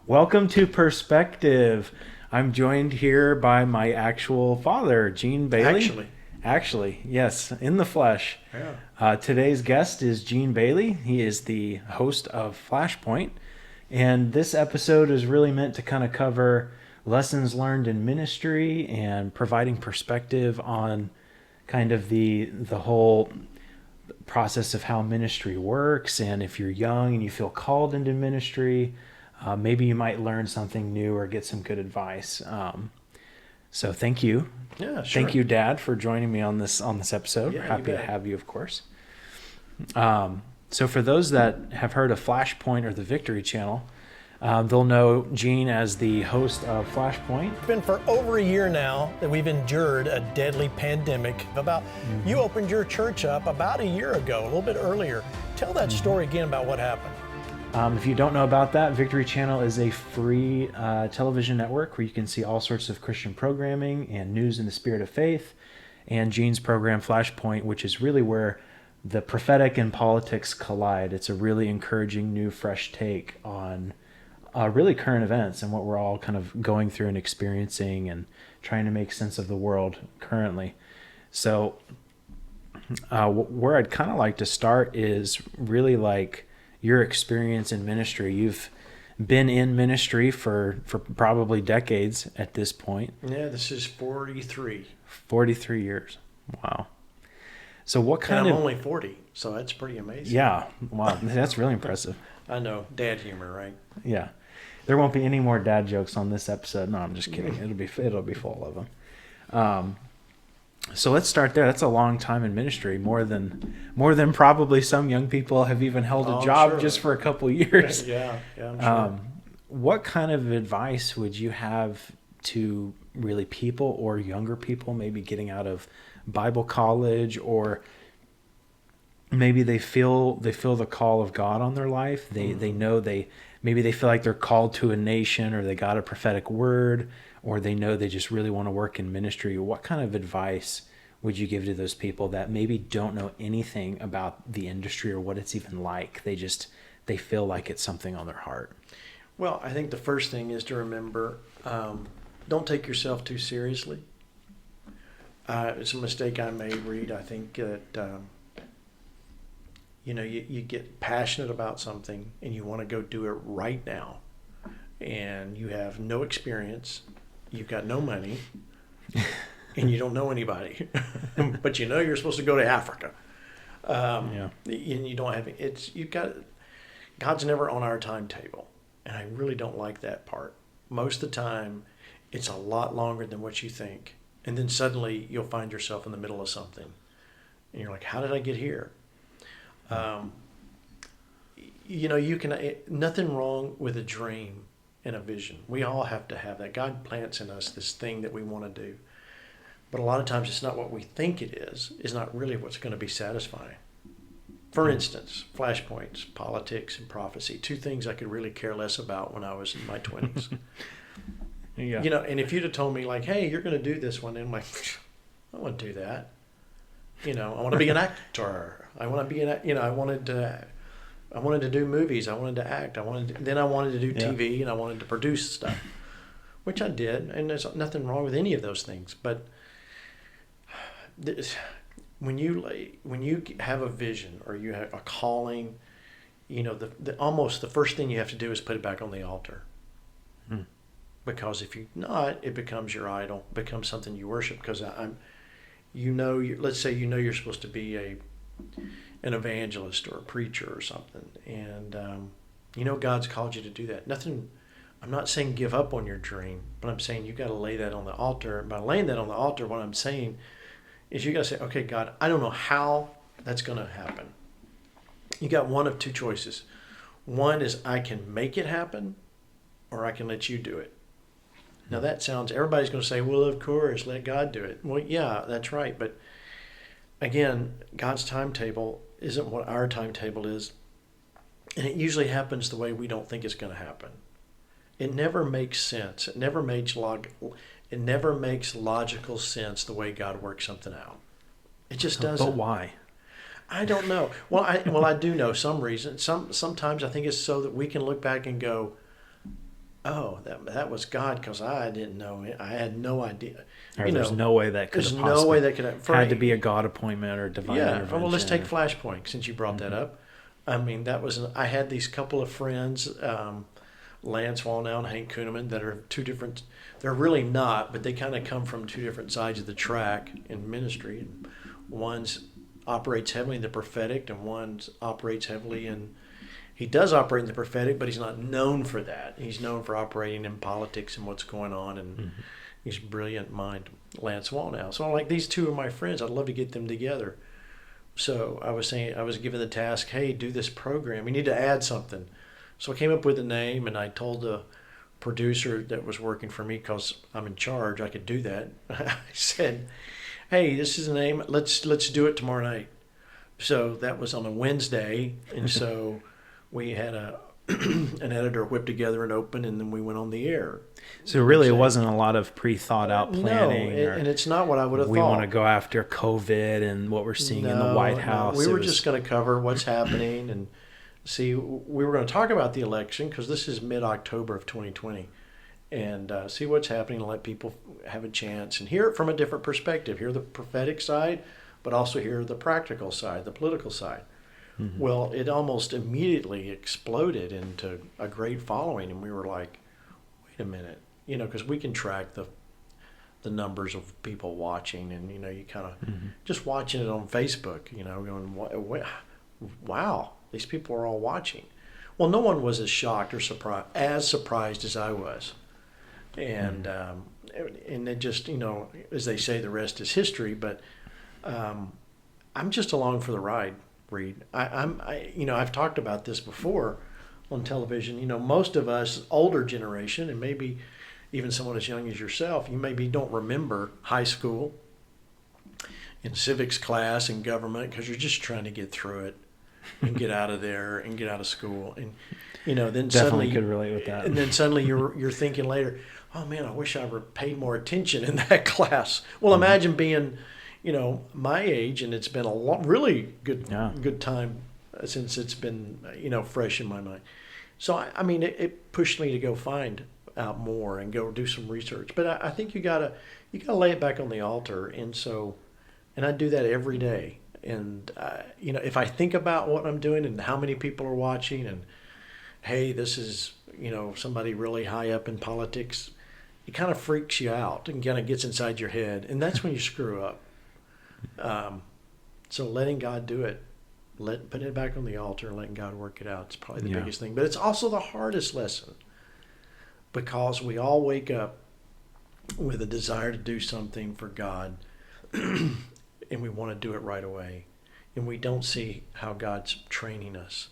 Welcome to Perspective. I'm joined here by my actual father, Gene Bailey. Actually, yes, in the flesh. Yeah. Today's guest is Gene Bailey. He is the host of FlashPoint. And this episode is really meant to kind of cover lessons learned in ministry and providing perspective on kind of the whole process of how ministry works. And if you're young and you feel called into ministry, maybe you might learn something new or get some good advice. So thank you. Yeah, sure. Thank you, Dad, for joining me on this episode. Yeah, We're happy to have you, of course. So for those that have heard of FlashPoint or the Victory Channel, they'll know Gene as the host of FlashPoint. It's been for over a year now that we've endured a deadly pandemic. You opened your church up about a year ago, a little bit earlier. Tell that story again about what happened. If you don't know about that, Victory Channel is a free television network where you can see all sorts of Christian programming and news in the spirit of faith. And Gene's program, FlashPoint, which is really where the prophetic and politics collide. It's a really encouraging, new, fresh take on really current events and what we're all kind of going through and experiencing and trying to make sense of the world currently. So where I'd kind of like to start is really like your experience in ministry. You've been in ministry for probably decades at this point. Yeah, this is 43. 43 years. Wow. So what kind and of... I'm only 40, so that's pretty amazing. Yeah. Wow. That's really impressive. I know. Dad humor, right? Yeah. There won't be any more dad jokes on this episode. No, I'm just kidding. It'll be full of them. So let's start there. That's a long time in ministry, more than probably some young people have even held a job just for a couple years. Yeah, I'm sure. What kind of advice would you have to really people or younger people maybe getting out of Bible college, or maybe they feel the call of God on their life? They know maybe they feel like they're called to a nation, or they got a prophetic word, or they know they just really want to work in ministry. What kind of advice would you give to those people that maybe don't know anything about the industry or what it's even like? They feel like it's something on their heart. Well, I think the first thing is to remember, don't take yourself too seriously. It's a mistake I made, Reed. I think that, you get passionate about something and you want to go do it right now. And you have no experience. You've got no money. And you don't know anybody. But you're supposed to go to Africa. And you don't have God's never on our timetable. And I really don't like that part. Most of the time, it's a lot longer than what you think. And then suddenly you'll find yourself in the middle of something. And you're like, how did I get here? Nothing wrong with a dream and a vision. We all have to have that. God plants in us this thing that we want to do. But a lot of times it's not what we think it is. It's not really what's going to be satisfying. For instance, flashpoints, politics, and prophecy, two things I could really care less about when I was in my 20s. Yeah. And if you'd have told me, like, hey, you're going to do this one, and I'm like, I don't want to do that. I want to be an actor. I wanted to do movies. I wanted to act. I wanted to do TV, and I wanted to produce stuff, which I did. And there's nothing wrong with any of those things. But when you have a vision or you have a calling, almost the first thing you have to do is put it back on the altar. Because if you're not, it becomes your idol, becomes something you worship. Because let's say you're supposed to be an evangelist or a preacher or something, and God's called you to do that. I'm not saying give up on your dream, but I'm saying you got to lay that on the altar. And by laying that on the altar, what I'm saying is you got to say, okay, God, I don't know how that's going to happen. You got one of two choices. One is I can make it happen, or I can let you do it. Now everybody's going to say, well, of course, let God do it. Well, yeah, that's right. But again, God's timetable isn't what our timetable is. And it usually happens the way we don't think it's going to happen. It never makes sense. It never makes logical sense the way God works something out. It just doesn't. But why? I don't know. Well, I do know some reason. Sometimes I think it's so that we can look back and go, oh, that was God, because I didn't know it. I had no idea. Or there's no way that could There's have no way possibly that could have. had to be a God appointment or divine Yeah. intervention. Well, let's take or, FlashPoint since you brought that up. I mean, that was I had these couple of friends, Lance Wallnow and Hank Kuhneman, that are two different. They're really not, but they kind of come from two different sides of the track in ministry. One's operates heavily in the prophetic, and one operates heavily in. He does operate in the prophetic, but he's not known for that. He's known for operating in politics and what's going on, and he's a brilliant mind, Lance Wallnow. So I'm like, these two are my friends. I'd love to get them together. So I was given the task, hey, do this program. You need to add something. So I came up with a name, and I told the producer that was working for me, because I'm in charge, I could do that. I said, hey, this is the name. Let's do it tomorrow night. So that was on a Wednesday, and so we had an editor whip together and open, and then we went on the air. So really, it wasn't a lot of pre-thought out planning. No, and it's not what I would have thought. We want to go after COVID and what we're seeing in the White House. We were just going to cover what's happening and see. We were going to talk about the election, because this is mid-October of 2020, and see what's happening and let people have a chance and hear it from a different perspective. Hear the prophetic side, but also hear the practical side, the political side. Well, it almost immediately exploded into a great following, and we were like, wait a minute, because we can track the numbers of people watching, and you kind of just watching it on Facebook, going, wow, these people are all watching. Well, no one was as shocked or surprised as I was, and it just, as they say, the rest is history. But I'm just along for the ride, Reed. I've talked about this before on television. Most of us, older generation, and maybe even someone as young as yourself, you maybe don't remember high school in civics class and government, because you're just trying to get through it and get out of there and get out of school. And then definitely suddenly could relate with that. And then suddenly you're thinking later, oh man, I wish I were paid more attention in that class. Well, imagine being my age, and it's been a really good time since it's been, fresh in my mind. So, it pushed me to go find out more and go do some research. But I think you gotta lay it back on the altar. And I do that every day. And, if I think about what I'm doing and how many people are watching, and, hey, this is, somebody really high up in politics, it kind of freaks you out and kind of gets inside your head. And that's when you screw up. So letting God do it, putting it back on the altar and letting God work it out, is probably the biggest thing. But it's also the hardest lesson, because we all wake up with a desire to do something for God, and we want to do it right away, and we don't see how God's training us.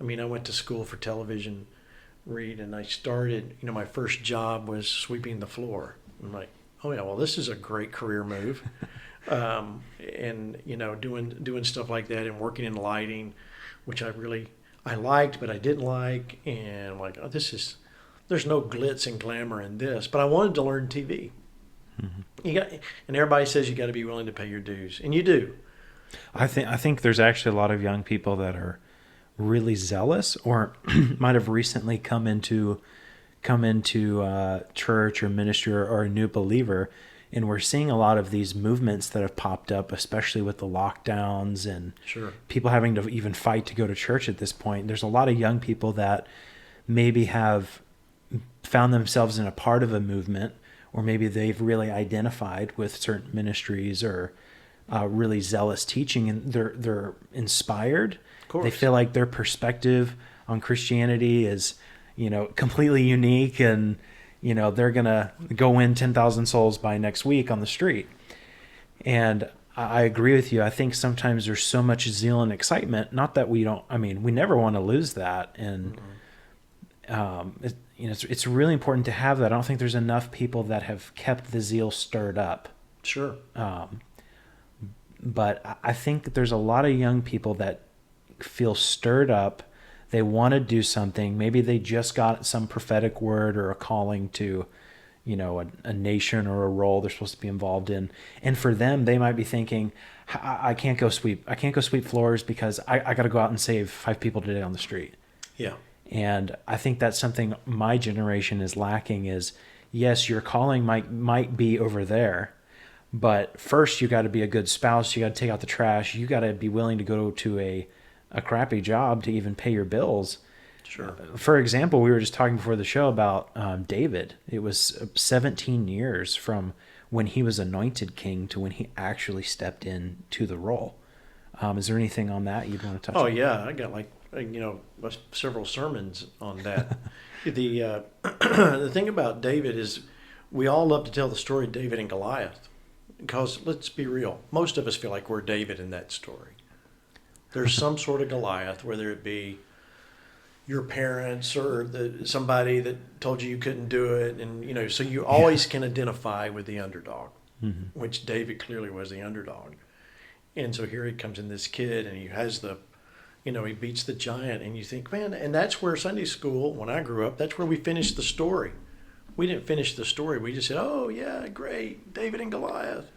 I went to school for television, Reed, and I started, my first job was sweeping the floor. I'm like, oh yeah, well, this is a great career move. And doing stuff like that, and working in lighting, which I liked, but I didn't like, and I'm like, oh, there's no glitz and glamour in this, but I wanted to learn TV. And everybody says you got to be willing to pay your dues, and you do. I think there's actually a lot of young people that are really zealous, or might have recently come into church or ministry, or a new believer. And we're seeing a lot of these movements that have popped up, especially with the lockdowns and people having to even fight to go to church at this point. There's a lot of young people that maybe have found themselves in a part of a movement, or maybe they've really identified with certain ministries or really zealous teaching, and they're inspired. They feel like their perspective on Christianity is, completely unique, and they're going to go win 10,000 souls by next week on the street. And I agree with you. I think sometimes there's so much zeal and excitement, not that we never want to lose that. And, it's really important to have that. I don't think there's enough people that have kept the zeal stirred up. Sure. But I think that there's a lot of young people that feel stirred up. They want to do something. Maybe they just got some prophetic word or a calling to, a nation or a role they're supposed to be involved in. And for them, they might be thinking, I can't go sweep floors because I got to go out and save 5 people today on the street. Yeah. And I think that's something my generation is lacking is, yes, your calling might be over there, but first you got to be a good spouse. You got to take out the trash. You got to be willing to go to a crappy job to even pay your bills. Sure. For example, we were just talking before the show about David. It was 17 years from when he was anointed king to when he actually stepped into the role. Is there anything on that you'd want to touch on? Oh yeah, I got several sermons on that. The the thing about David is we all love to tell the story of David and Goliath because let's be real, most of us feel like we're David in that story. There's some sort of Goliath, whether it be your parents or somebody that told you couldn't do it, and so you always can identify with the underdog, which David clearly was the underdog. And so here he comes in, this kid, and he has he beats the giant, and you think, man, and that's where Sunday school, when I grew up, that's where we finished the story. We didn't finish the story. We just said, oh, yeah, great, David and Goliath.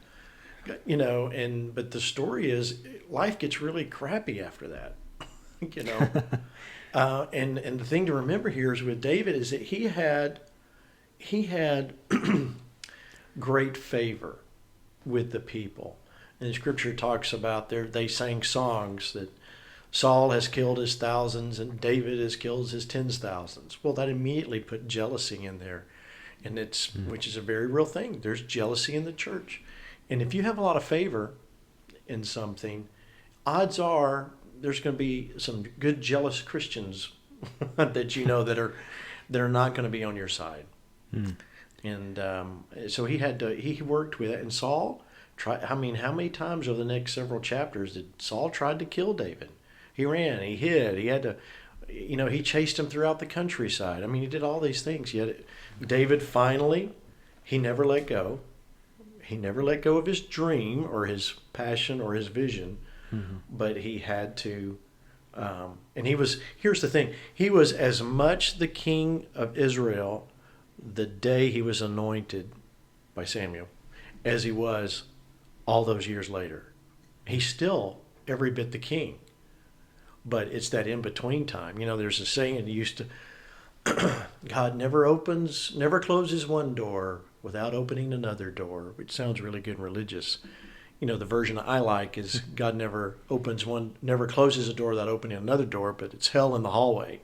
But the story is life gets really crappy after that, and the thing to remember here is with David is that he had great favor with the people. And the scripture talks about they sang songs that Saul has killed his thousands and David has killed his tens thousands. Well, that immediately put jealousy in there, and which is a very real thing. There's jealousy in the church, and if you have a lot of favor in something, odds are there's going to be some good jealous Christians that that are not going to be on your side. And so he worked with it, and Saul. How many times over the next several chapters did Saul tried to kill David? He ran, he hid, he had to, he chased him throughout the countryside. I mean, he did all these things. Yet David finally, he never let go. He never let go of his dream or his passion or his vision, but he had to, and here's the thing, he was as much the king of Israel the day he was anointed by Samuel as he was all those years later. He's still every bit the king, but it's that in-between time. There's a saying that used to, God never closes one door without opening another door, which sounds really good and religious. The version I like is God never closes a door without opening another door, but it's hell in the hallway.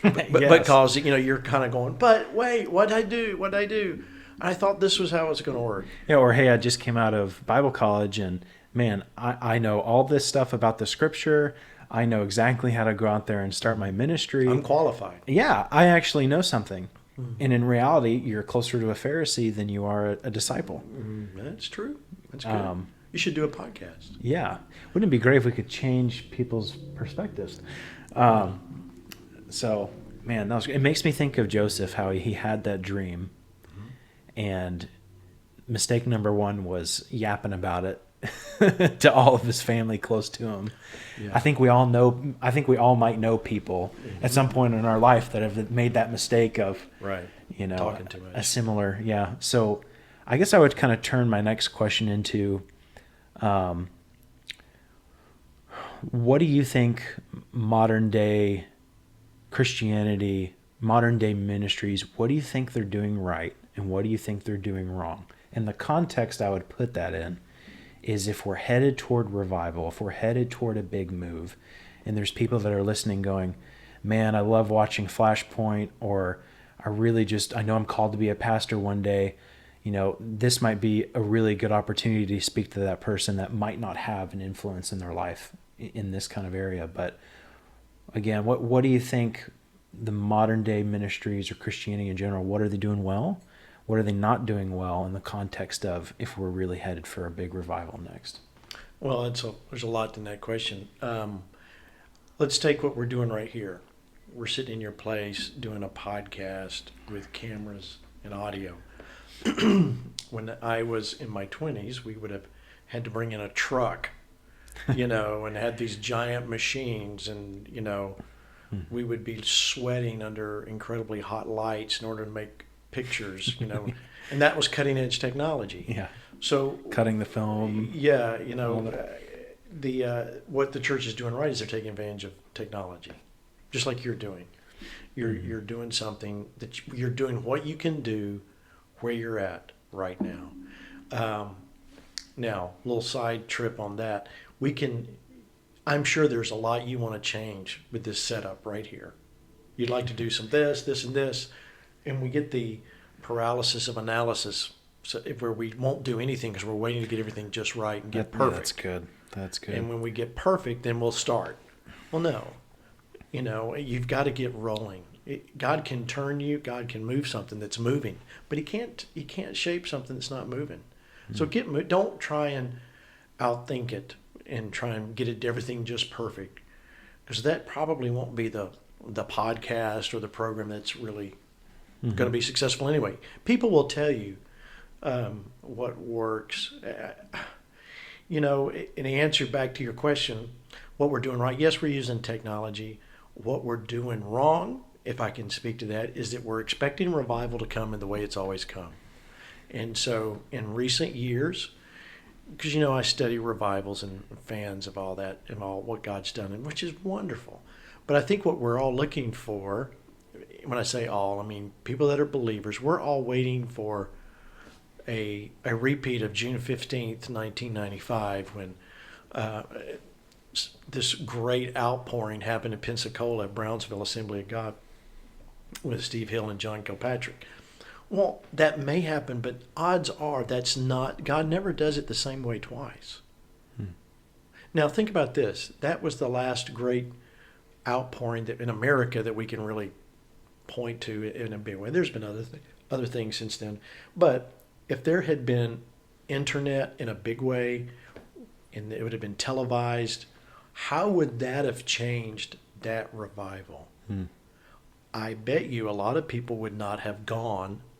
But Yes. Because, you're kind of going, but wait, what'd I do? I thought this was how it was going to work. Yeah, or hey, I just came out of Bible college, and man, I know all this stuff about the scripture. I know exactly how to go out there and start my ministry. I'm qualified. Yeah, I actually know something. And in reality, you're closer to a Pharisee than you are a disciple. That's true. That's good. You should do a podcast. Yeah. Wouldn't it be great if we could change people's perspectives? So, man, it makes me think of Joseph, how he had that dream. And mistake number one was yapping about it to all of his family close to him. Yeah. I think we all might know people at some point in our life that have made that mistake of, talking too much. A similar, yeah. So I guess I would kind of turn my next question into, what do you think modern day Christianity, modern day ministries, what do you think they're doing right? And what do you think they're doing wrong? And the context I would put that in is if we're headed toward revival, if we're headed toward a big move, and there's people that are listening going, man, I love watching FlashPoint, or I know I'm called to be a pastor one day. This might be a really good opportunity to speak to that person that might not have an influence in their life in this kind of area. But again, what do you think the modern day ministries or Christianity in general, what are they doing well? What are they not doing well in the context of if we're really headed for a big revival next? Well, there's a lot in that question. Let's take what we're doing right here. We're sitting in your place doing a podcast with cameras and audio. When I was in my 20s, we would have had to bring in a truck, and had these giant machines, and, we would be sweating under incredibly hot lights in order to make pictures, and that was cutting edge technology. Yeah. So cutting the film. Yeah, what the church is doing right is they're taking advantage of technology, just like you're doing. You're doing something that you're doing what you can do where you're at right now. Now, a little side trip on that. I'm sure there's a lot you want to change with this setup right here. You'd like to do some this, and this, and we get the paralysis of analysis, where we won't do anything because we're waiting to get everything just right and get perfect. That's good. That's good. And when we get perfect, then we'll start. Well, no. You've got to get rolling. God can turn you. God can move something that's moving, but He can't shape something that's not moving. So don't try and outthink it and try and get everything just perfect, because that probably won't be the podcast or the program that's really going to be successful anyway. People will tell you what works. In answer back to your question, what we're doing right, yes, we're using technology. What we're doing wrong, if I can speak to that, is that we're expecting revival to come in the way it's always come. And so in recent years, because I study revivals and fans of all that and all what God's done, and which is wonderful. But I think what we're all looking for, when I say all, I mean people that are believers, we're all waiting for a repeat of June 15th, 1995, when this great outpouring happened in Pensacola at Brownsville Assembly of God with Steve Hill and John Kilpatrick. Well, that may happen, but odds are that's not, God never does it the same way twice. Now think about this. That was the last great outpouring that in America that we can really point to in a big way. There's been other things since then. But if there had been internet in a big way, and it would have been televised, how would that have changed that revival? I bet you a lot of people would not have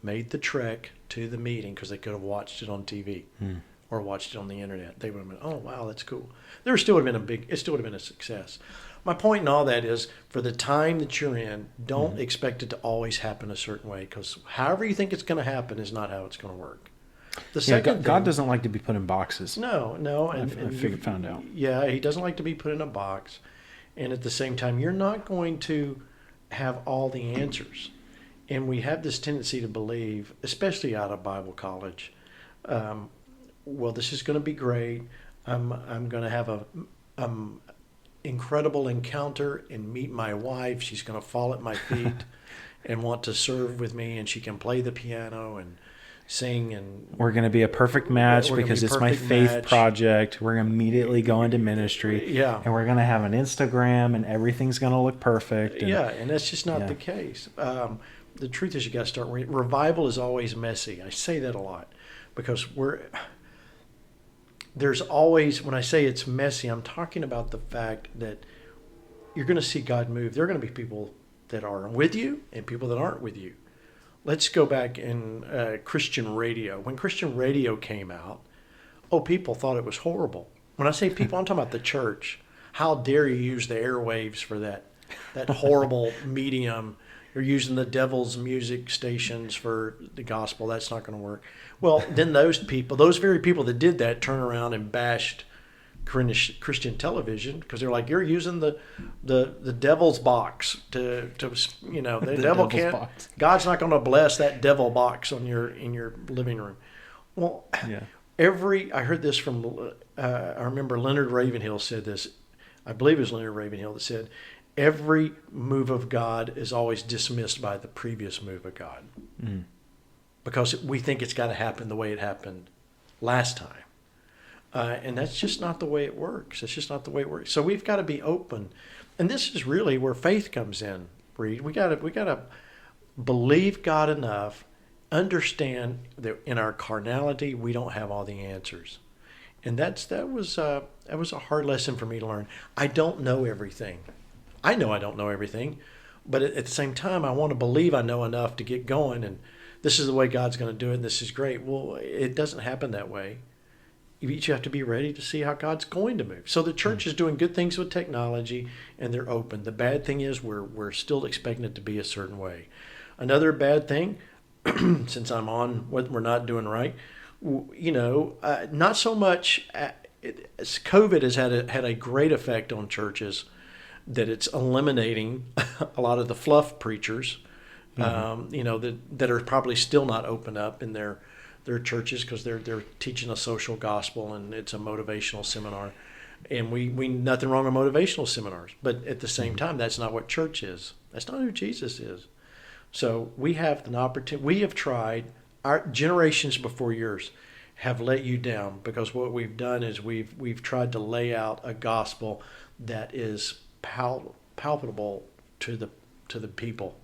made the trek to the meeting because they could have watched it on TV or watched it on the internet. They would have been, oh, wow, that's cool. It still would have been a success. My point in all that is, for the time that you're in, don't expect it to always happen a certain way, because however you think it's going to happen is not how it's going to work. The second thing, God doesn't like to be put in boxes. No. I found out. Yeah, He doesn't like to be put in a box. And at the same time, you're not going to have all the answers. And we have this tendency to believe, especially out of Bible college, well, this is going to be great. I'm going to have a incredible encounter and meet my wife. She's going to fall at my feet and want to serve with me, and she can play the piano and sing, and we're going to be a perfect match because it's my faith project. We're going to immediately go into ministry. Yeah. And we're going to have an Instagram, and everything's going to look perfect. And that's just not the case. The truth is, you got to start. Revival is always messy. I say that a lot because there's always, when I say it's messy, I'm talking about the fact that you're going to see God move. There are going to be people that are with you and people that aren't with you. Let's go back in Christian radio. When Christian radio came out, people thought it was horrible. When I say people, I'm talking about the church. How dare you use the airwaves for that horrible medium? You're using the devil's music stations for the gospel. That's not going to work. Well, then those very people that did that, turn around and bashed Christian television because they're like, you're using the devil's box to the devil can't. Box. God's not going to bless that devil box in your living room. Well, yeah. I heard this from I remember Leonard Ravenhill said this. I believe it was Leonard Ravenhill that said, every move of God is always dismissed by the previous move of God. Because we think it's got to happen the way it happened last time. And that's just not the way it works. It's just not the way it works. So we've got to be open. And this is really where faith comes in, Reed. We got to believe God enough, understand that in our carnality, we don't have all the answers. And that was a hard lesson for me to learn. I don't know everything. I know I don't know everything, but at the same time, I want to believe I know enough to get going, and this is the way God's going to do it, and this is great. Well, it doesn't happen that way. You each have to be ready to see how God's going to move. So the church is doing good things with technology, and they're open. The bad thing is we're still expecting it to be a certain way. Another bad thing, since I'm on what we're not doing right, not so much. COVID has had a great effect on churches. that it's eliminating a lot of the fluff preachers, that are probably still not open up in their churches because they're teaching a social gospel and it's a motivational seminar. And we nothing wrong with motivational seminars, but at the same time, that's not what church is. That's not who Jesus is. So we have an opportunity. We have tried. Our generations before yours have let you down because what we've done is we've tried to lay out a gospel that is palpable to the people.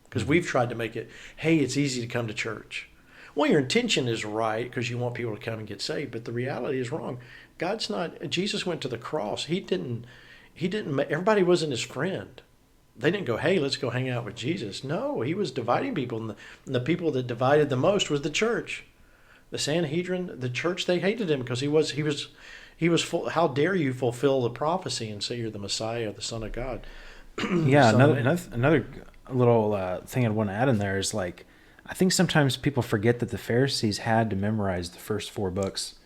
Because we've tried to make it, hey, it's easy to come to church. Well, your intention is right because you want people to come and get saved, but the reality is wrong. God's not. Jesus went to the cross. He didn't. Everybody wasn't his friend. They didn't go, hey, let's go hang out with Jesus. No, he was dividing people, and the people that divided the most was the church, the Sanhedrin, the church. They hated him because he was full. How dare you fulfill the prophecy and say you're the Messiah, the Son of God? Yeah, So, another little thing I'd want to add in there is like, I think sometimes people forget that the Pharisees had to memorize the first 4 books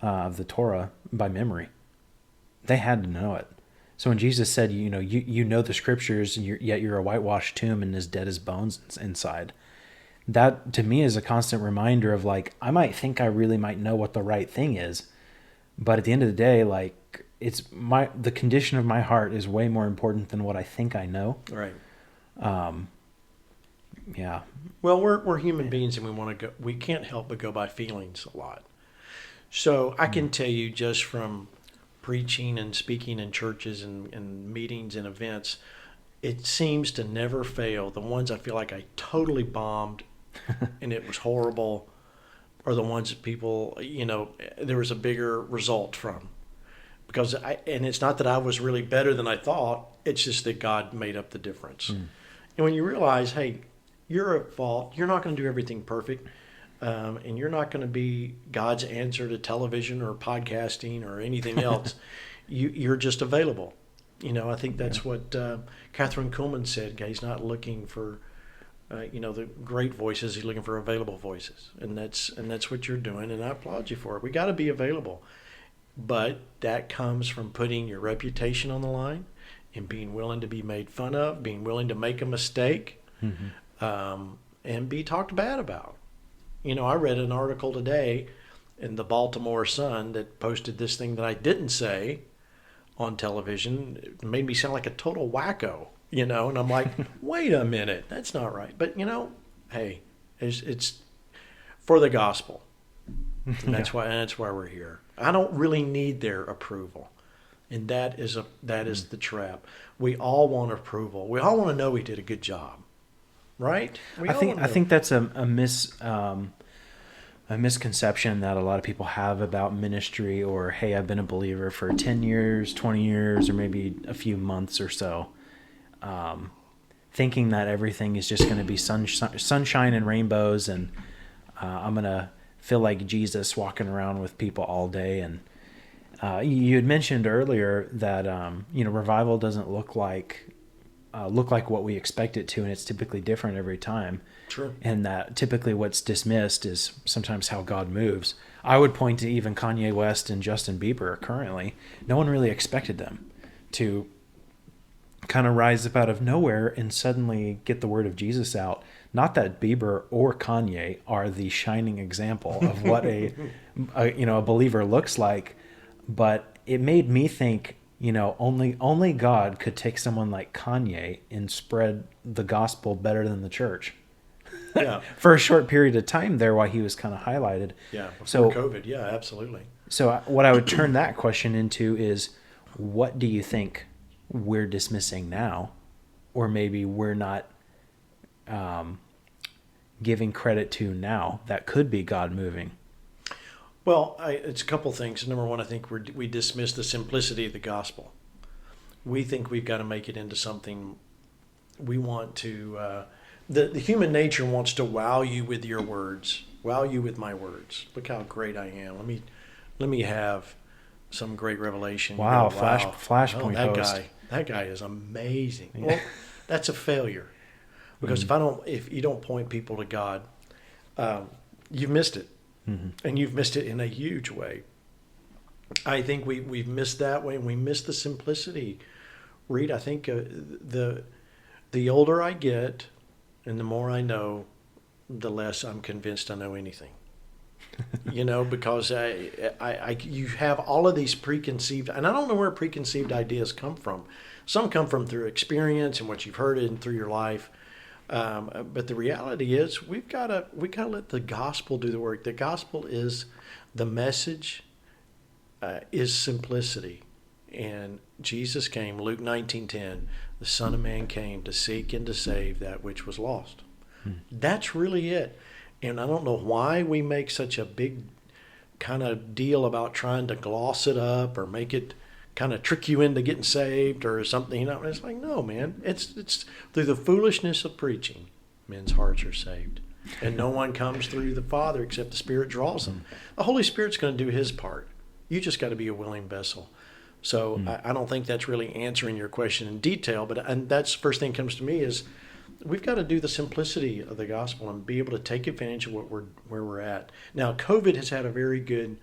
of the Torah by memory. They had to know it. So when Jesus said, you know the scriptures, and yet you're a whitewashed tomb and as dead as bones inside, that to me is a constant reminder of like, I might think I really might know what the right thing is, but at the end of the day, like the condition of my heart is way more important than what I think I know. right. Yeah. Well, we're human beings, and we want to go. We can't help but go by feelings a lot. So I can tell you just from preaching and speaking in churches and meetings and events, it seems to never fail. The ones I feel like I totally bombed and it was horrible are the ones that people, there was a bigger result from. Because and it's not that I was really better than I thought. It's just that God made up the difference. And when you realize, hey, you're at fault, you're not going to do everything perfect. And you're not going to be God's answer to television or podcasting or anything else. You're just available. I think that's what Catherine Kuhlman said. He's not looking for, the great voices. He's looking for available voices, and that's what you're doing. And I applaud you for it. We got to be available, but that comes from putting your reputation on the line and being willing to be made fun of, being willing to make a mistake, and be talked bad about. I read an article today in the Baltimore Sun that posted this thing that I didn't say on television. It made me sound like a total wacko, and I'm like, wait a minute, that's not right. But, hey, it's for the gospel. And that's why we're here. I don't really need their approval. And that is the trap. We all want approval. We all want to know we did a good job. Right? I think that's a misconception that a lot of people have about ministry, or hey, I've been a believer for 10 years, 20 years, or maybe a few months or so, thinking that everything is just going to be sunshine and rainbows, and I'm going to feel like Jesus walking around with people all day. And you had mentioned earlier that revival doesn't look like what we expect it to, and it's typically different every time. True. And that typically what's dismissed is sometimes how God moves. I would point to even Kanye West and Justin Bieber currently. No one really expected them to kind of rise up out of nowhere and suddenly get the word of Jesus out. Not that Bieber or Kanye are the shining example of what a believer looks like, but it made me think, only God could take someone like Kanye and spread the gospel better than the church. Yeah. For a short period of time there while he was kind of highlighted. Yeah, before COVID. Yeah, absolutely. So what I would turn that question into is, what do you think we're dismissing now? Or maybe we're not giving credit to now that could be God moving? Well, it's a couple things. Number one, I think we dismiss the simplicity of the gospel. We think we've got to make it into something. We want to. The human nature wants to wow you with your words, wow you with my words. Look how great I am. Let me have some great revelation. Wow, go, FlashPoint that guy is amazing. Yeah. Well, that's a failure, because if you don't point people to God, you've missed it. And you've missed it in a huge way. I think we've missed that way, and we miss the simplicity. Reed, I think the older I get and the more I know, the less I'm convinced I know anything. Because you have all of these preconceived, and I don't know where preconceived ideas come from. Some come from through experience and what you've heard and through your life. But the reality is, we gotta let the gospel do the work. The gospel is the message, is simplicity, and Jesus came. Luke 19:10, the Son of Man came to seek and to save that which was lost. That's really it. And I don't know why we make such a big kind of deal about trying to gloss it up or make it kind of trick you into getting saved or something. It's like, no, man. It's through the foolishness of preaching, men's hearts are saved. And no one comes through the Father except the Spirit draws them. The Holy Spirit's going to do his part. You just got to be a willing vessel. So I don't think that's really answering your question in detail, and that's the first thing that comes to me is we've got to do the simplicity of the gospel and be able to take advantage of where we're at. Now, COVID has had a very good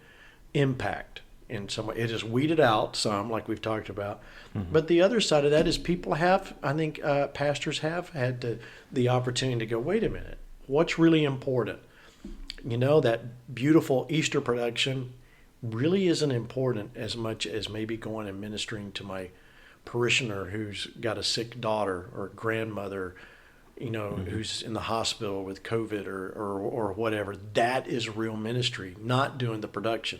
impact in some way. It has weeded out some, like we've talked about. But the other side of that is people have, I think pastors have had the opportunity to go, wait a minute, what's really important? That beautiful Easter production really isn't important as much as maybe going and ministering to my parishioner who's got a sick daughter or grandmother, who's in the hospital with COVID or whatever. That is real ministry, not doing the production.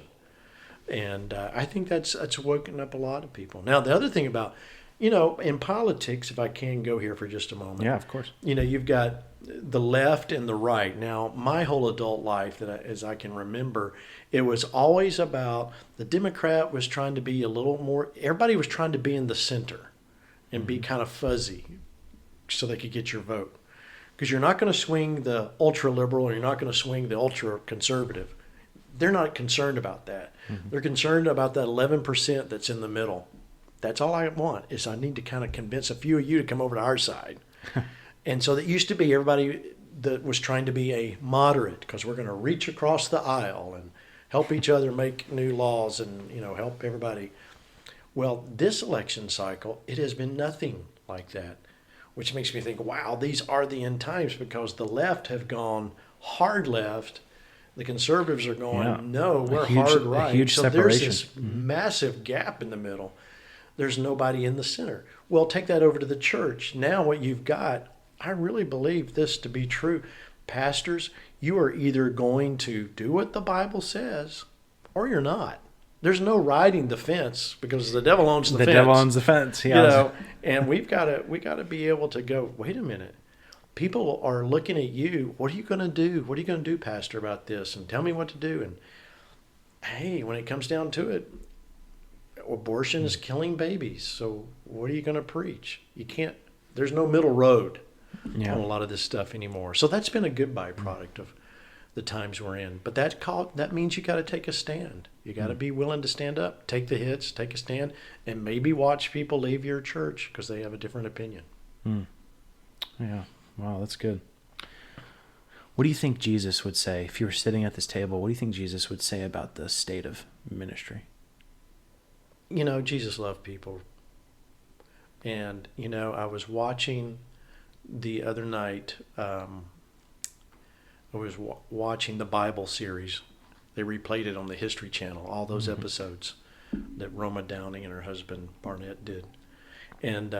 And I think that's woken up a lot of people. Now, the other thing about, in politics, if I can go here for just a moment. Yeah, of course. You've got the left and the right. Now, my whole adult life, as I can remember, it was always about the Democrat was trying to be a little more, everybody was trying to be in the center and be kind of fuzzy so they could get your vote. Because you're not going to swing the ultra liberal or you're not going to swing the ultra conservative. They're not concerned about that. They're concerned about that 11% that's in the middle. That's all I want is I need to kind of convince a few of you to come over to our side. And so that used to be everybody that was trying to be a moderate because we're going to reach across the aisle and help each other make new laws and, help everybody. Well, this election cycle, it has been nothing like that, which makes me think, wow, these are the end times because the left have gone hard left. The conservatives are going, no, we're hard right. A huge so separation. There's this massive gap in the middle. There's nobody in the center. Well, take that over to the church. Now what you've got, I really believe this to be true. Pastors, you are either going to do what the Bible says or you're not. There's no riding the fence because the devil owns the fence. The devil owns the fence, yeah. And we got to be able to go, wait a minute. People are looking at you. What are you going to do? What are you going to do, Pastor, about this? And tell me what to do. And hey, when it comes down to it, abortion is killing babies. So what are you going to preach? You can't. There's no middle road on a lot of this stuff anymore. So that's been a good byproduct of the times we're in. But that means you got to take a stand. You got to be willing to stand up, take the hits, take a stand, and maybe watch people leave your church because they have a different opinion. Yeah. Wow, that's good. What do you think Jesus would say if you were sitting at this table? What do you think Jesus would say about the state of ministry? Jesus loved people. And, I was watching the other night, I was watching the Bible series. They replayed it on the History Channel, all those episodes that Roma Downing and her husband Barnett did. And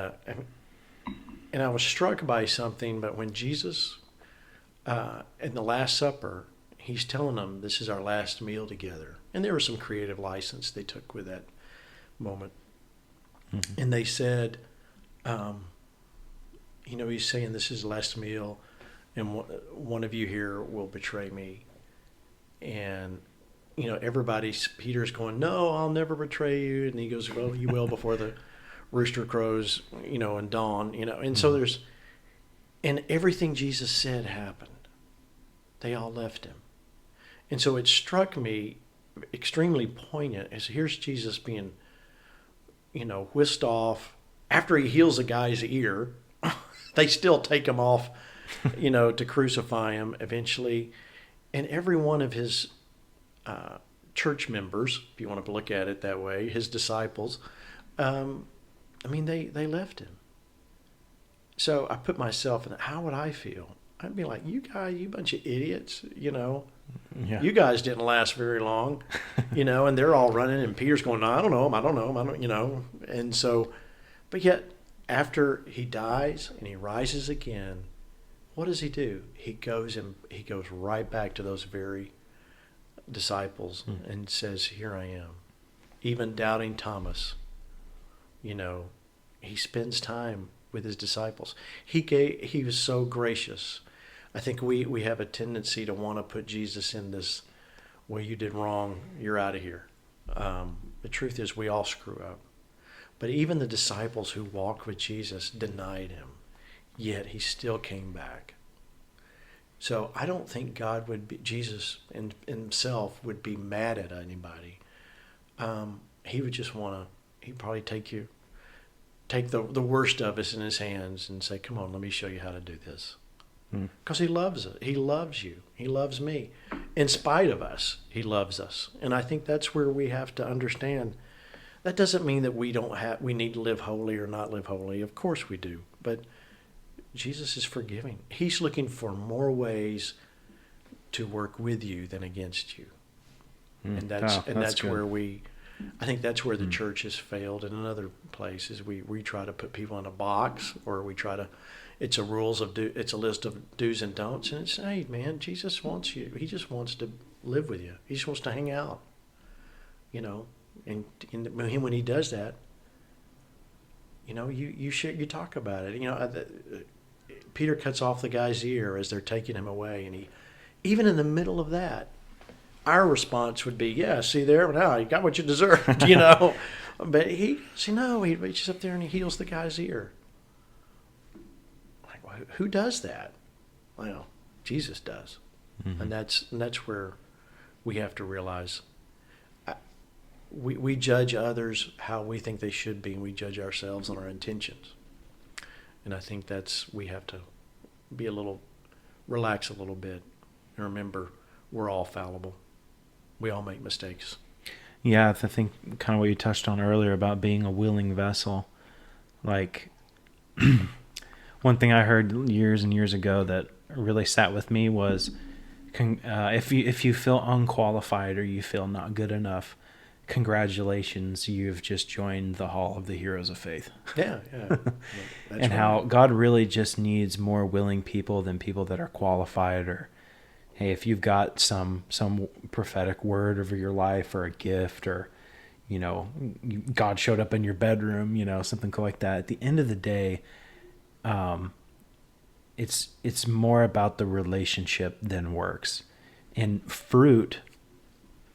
I was struck by something, but when Jesus, in the Last Supper, he's telling them this is our last meal together. And there was some creative license they took with that moment. And they said, he's saying this is the last meal and one of you here will betray me. And, Peter's going, no, I'll never betray you. And he goes, well, you will before the rooster crows, and dawn, and so and everything Jesus said happened. They all left him. And so it struck me extremely poignant as here's Jesus being, whisked off after he heals a guy's ear. They still take him off, to crucify him eventually. And every one of his church members, if you want to look at it that way, his disciples, I mean, they left him. So I put myself in, how would I feel? I'd be like, you guys, you bunch of idiots, Yeah. you guys didn't last very long, and they're all running, and Peter's going, no, I don't know him, I don't know him, I don't. And so, but yet after he dies and he rises again, what does he do? He goes right back to those very disciples and says, here I am. Even doubting Thomas, he spends time with his disciples. He was so gracious. I think we have a tendency to want to put Jesus in this, well, you did wrong, you're out of here. The truth is we all screw up. But even the disciples who walked with Jesus denied him, yet he still came back. So I don't think Jesus in himself would be mad at anybody. He would just he'd probably take the worst of us in his hands and say, come on, let me show you how to do this. Because he loves it. He loves you. He loves me. In spite of us, he loves us. And I think that's where we have to understand. That doesn't mean that we need to live holy or not live holy. Of course we do. But Jesus is forgiving. He's looking for more ways to work with you than against you. And that's where I think that's where the church has failed. In another place is we try to put people in a box, or we try to, it's a list of do's and don'ts. And it's, hey man, Jesus wants you. He just wants to live with you. He just wants to hang out, and when he does that, you talk about it. Peter cuts off the guy's ear as they're taking him away, and even in the middle of that, our response would be, yeah, see there, now you got what you deserved, But he reaches up there and he heals the guy's ear. Like, well, who does that? Well, Jesus does. Mm-hmm. And that's where we have to realize we judge others how we think they should be, and we judge ourselves on our intentions. And I think we have to relax a little bit and remember we're all fallible. We all make mistakes. Yeah, I think kind of what you touched on earlier about being a willing vessel. Like, one thing I heard years and years ago that really sat with me was, if you feel unqualified or you feel not good enough, congratulations, you've just joined the Hall of the Heroes of Faith. Yeah. And right. How God really just needs more willing people than people that are qualified. Or, hey, if you've got some prophetic word over your life, or a gift, or, God showed up in your bedroom, something like that. At the end of the day, it's more about the relationship than works. And fruit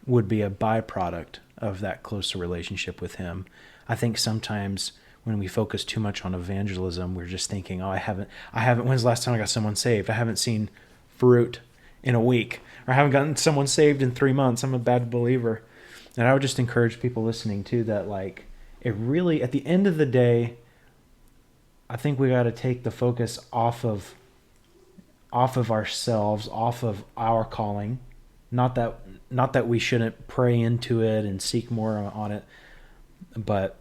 would be a byproduct of that closer relationship with him. I think sometimes when we focus too much on evangelism, we're just thinking, I haven't, when's the last time I got someone saved? I haven't seen fruit in a week, or I haven't gotten someone saved in 3 months. I'm a bad believer. And I would just encourage people listening too, that like, it really, at the end of the day, I think we got to take the focus off of ourselves, off of our calling. Not that we shouldn't pray into it and seek more on it, but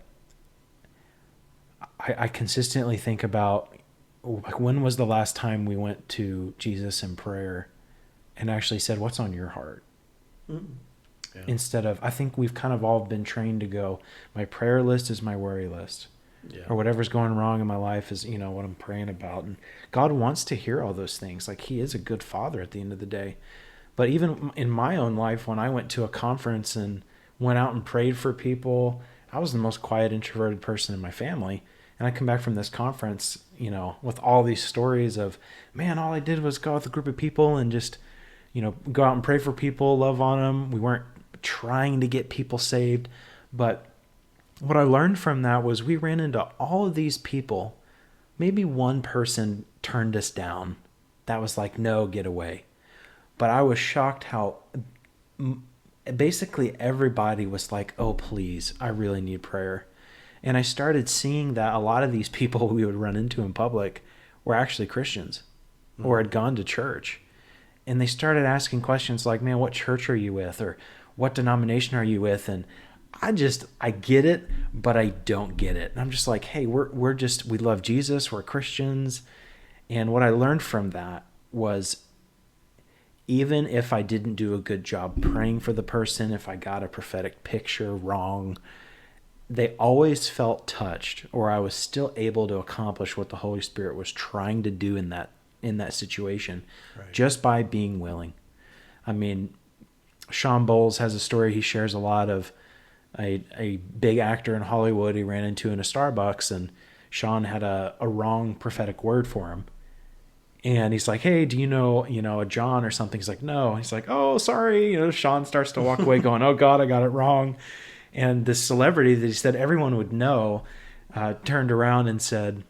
I consistently think about, like, when was the last time we went to Jesus in prayer and actually said, what's on your heart? Mm-hmm. Yeah. Instead of, I think we've kind of all been trained to go, my prayer list is my worry list. Yeah. Or whatever's going wrong in my life is, what I'm praying about. And God wants to hear all those things. Like, he is a good father at the end of the day. But even in my own life, when I went to a conference and went out and prayed for people, I was the most quiet, introverted person in my family. And I come back from this conference, with all these stories of, man, all I did was go with a group of people and just, go out and pray for people, love on them. We weren't trying to get people saved. But what I learned from that was we ran into all of these people. Maybe one person turned us down. That was like, no, get away. But I was shocked how basically everybody was like, oh, please, I really need prayer. And I started seeing that a lot of these people we would run into in public were actually Christians or had gone to church. And they started asking questions like, man, what church are you with? Or what denomination are you with? And I get it, but I don't get it. And I'm just like, hey, we love Jesus, we're Christians. And what I learned from that was, even if I didn't do a good job praying for the person, if I got a prophetic picture wrong, they always felt touched, or I was still able to accomplish what the Holy Spirit was trying to do in that situation, Right. just by being willing. I mean, Sean Bowles has a story he shares a lot of a big actor in Hollywood he ran into in a Starbucks, and Sean had a wrong prophetic word for him. And he's like, hey, do you know, a John or something? He's like, no. He's like, oh, sorry. Sean starts to walk away going, oh God, I got it wrong. And this celebrity that he said everyone would know turned around and said,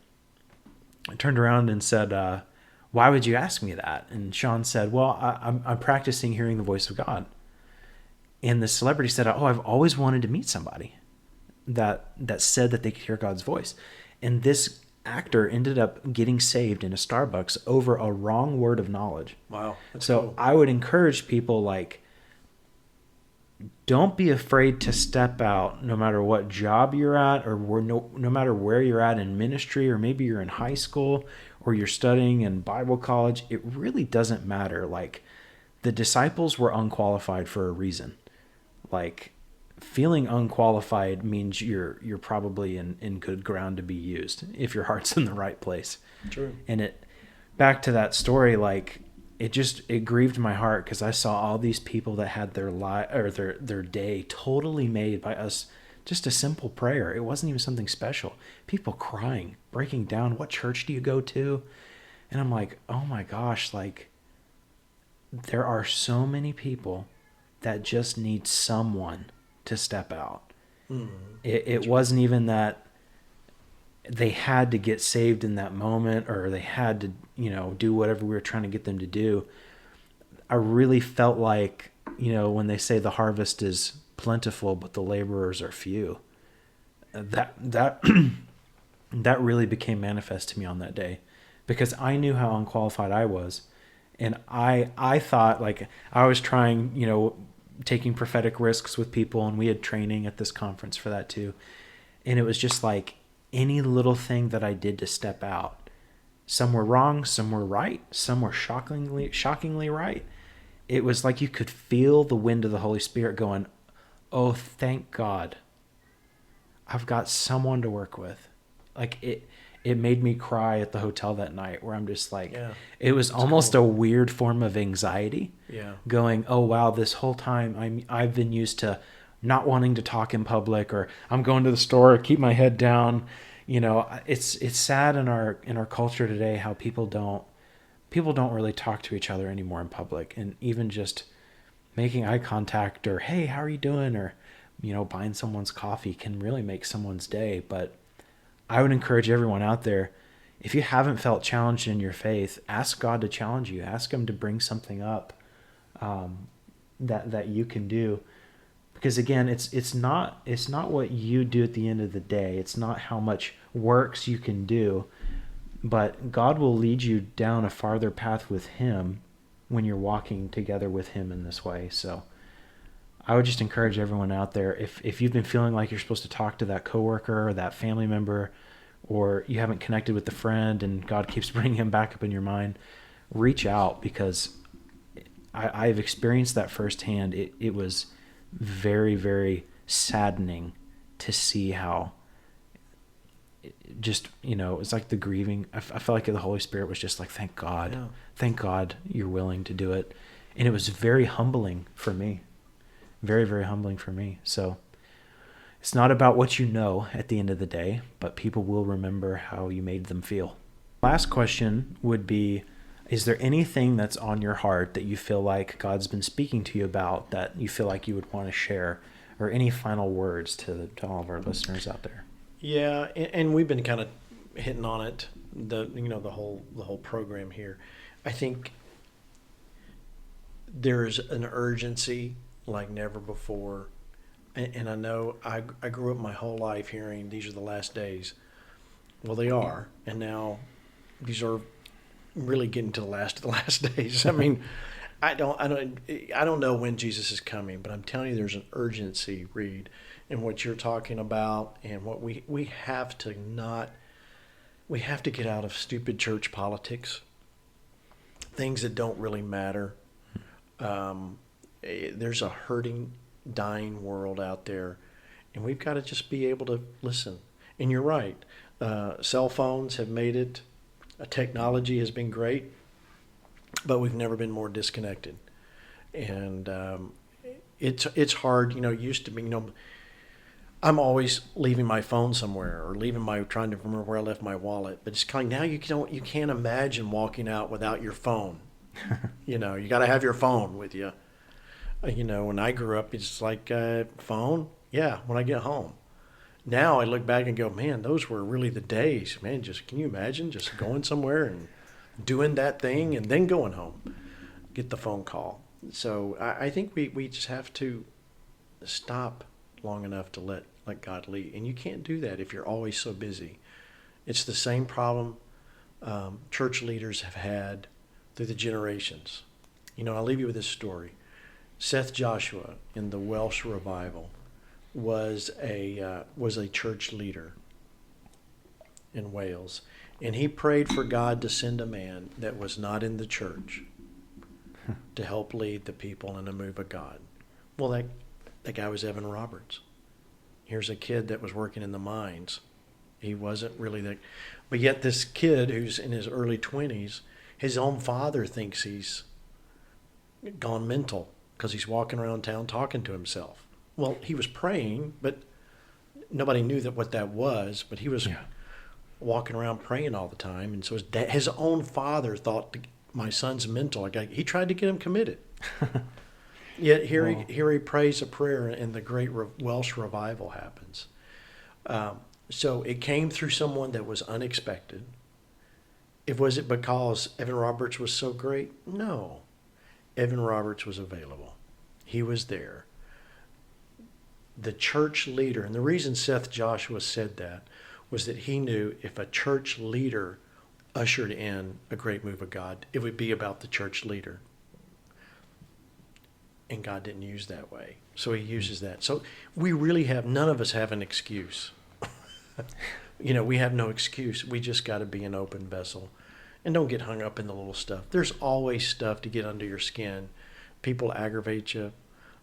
why would you ask me that? And Sean said, well, I'm practicing hearing the voice of God. And the celebrity said, oh, I've always wanted to meet somebody that said that they could hear God's voice. And this actor ended up getting saved in a Starbucks over a wrong word of knowledge. Wow. That's So cool. I would encourage people, like, don't be afraid to step out, no matter what job you're at, or no matter where you're at in ministry, or maybe you're in high school or you're studying in Bible college. It really doesn't matter. Like, the disciples were unqualified for a reason. Like, feeling unqualified means you're probably in good ground to be used if your heart's in the right place. True. And back to that story, like, it grieved my heart, because I saw all these people that had their day totally made by us. Just a simple prayer. It wasn't even something special. People crying, breaking down. What church do you go to? And I'm like, oh my gosh, like, there are so many people that just need someone to step out. It wasn't even that they had to get saved in that moment, or they had to, do whatever we were trying to get them to do. I really felt like, when they say the harvest is plentiful, but the laborers are few, that that really became manifest to me on that day, because I knew how unqualified I was. And I thought, like, I was trying, taking prophetic risks with people, and we had training at this conference for that too. And it was just like, any little thing that I did to step out, some were wrong, some were right, some were shockingly right. It was like you could feel the wind of the Holy Spirit going, oh, thank God, I've got someone to work with. Like, it made me cry at the hotel that night, where I'm just like, Yeah. it was almost a weird form of anxiety. Yeah. Going, oh wow, this whole time I've been used to not wanting to talk in public, or I'm going to the store, keep my head down. It's sad in our culture today how people don't really talk to each other anymore in public, and even just making eye contact, or hey, how are you doing, or buying someone's coffee can really make someone's day. But I would encourage everyone out there, if you haven't felt challenged in your faith, ask God to challenge you. Ask him to bring something up that you can do. Because again, it's not what you do at the end of the day. It's not how much works you can do, but God will lead you down a farther path with him when you're walking together with him in this way. So I would just encourage everyone out there, if you've been feeling like you're supposed to talk to that coworker or that family member, or you haven't connected with the friend and God keeps bringing him back up in your mind, reach out, because I've experienced that firsthand. It was very, very saddening to see how it's like the grieving. I felt like the Holy Spirit was just like, thank God you're willing to do it. And it was very humbling for me. Very, very humbling for me. So it's not about what you know at the end of the day, but people will remember how you made them feel. Last question would be, is there anything that's on your heart that you feel like God's been speaking to you about that you feel like you would want to share, or any final words to all of our listeners out there? Yeah, and we've been kind of hitting on it, the whole program here. I think there's an urgency like never before, and I know I grew up my whole life hearing these are the last days. Well, they are, and now these are really getting to the last of the last days. I mean, I don't know when Jesus is coming, but I'm telling you, there's an urgency, Reed, and what you're talking about, and what we have to not, we have to get out of stupid church politics, things that don't really matter. There's a hurting, dying world out there, and we've got to just be able to listen. And you're right. Cell phones have made it. Technology has been great, but we've never been more disconnected. And it's hard. You know, it used to be. You know, I'm always leaving my phone somewhere or trying to remember where I left my wallet. But it's kind of now you can't imagine walking out without your phone. You know, you got to have your phone with you. You know, when I grew up, it's like phone. Yeah, when I get home. Now I look back and go, man, those were really the days. Man, just can you imagine just going somewhere and doing that thing and then going home, get the phone call. So I think we just have to stop long enough to let God lead. And you can't do that if you're always so busy. It's the same problem church leaders have had through the generations. You know, I'll leave you with this story. Seth Joshua in the Welsh revival was a church leader in Wales, and he prayed for God to send a man that was not in the church to help lead the people in a move of God. Well, that guy was Evan Roberts. Here's a kid that was working in the mines. He wasn't really that, but yet this kid who's in his early 20s, his own father thinks he's gone mental because he's walking around town talking to himself. Well, he was praying, but nobody knew what that was. But he was walking around praying all the time, and so his own father thought my son's mental. He tried to get him committed. Yet here he prays a prayer, and the great Welsh revival happens. So it came through someone that was unexpected. Was it because Evan Roberts was so great? No. Evan Roberts was available. He was there. The church leader, and the reason Seth Joshua said that was that he knew if a church leader ushered in a great move of God, it would be about the church leader. And God didn't use that way. So he uses that. So we really none of us have an excuse. You know, we have no excuse. We just got to be an open vessel. And don't get hung up in the little stuff. There's always stuff to get under your skin. People aggravate you.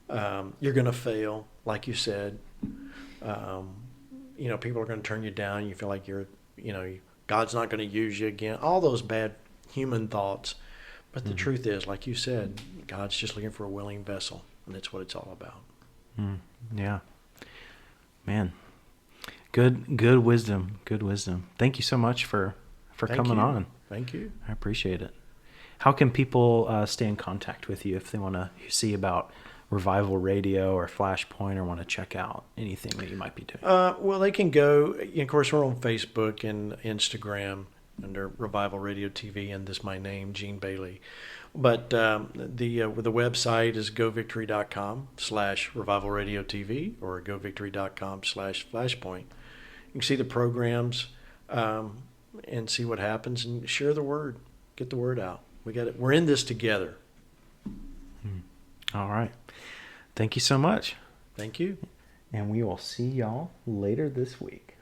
You're going to fail, like you said. You know, people are going to turn you down. You feel like God's not going to use you again. All those bad human thoughts. But the truth is, like you said, God's just looking for a willing vessel, and that's what it's all about. Yeah. Man. Good wisdom. Good wisdom. Thank you so much for coming on. Thank you. I appreciate it. How can people stay in contact with you if they want to see about Revival Radio or FlashPoint or want to check out anything that you might be doing? Well, they can go. Of course, we're on Facebook and Instagram under Revival Radio TV, and this my name, Gene Bailey. But the website is govictory.com/Revival Radio TV or govictory.com/FlashPoint. You can see the programs and see what happens and share the word. Get the word out. We're in this together. All right. Thank you so much. Thank you. And we will see y'all later this week.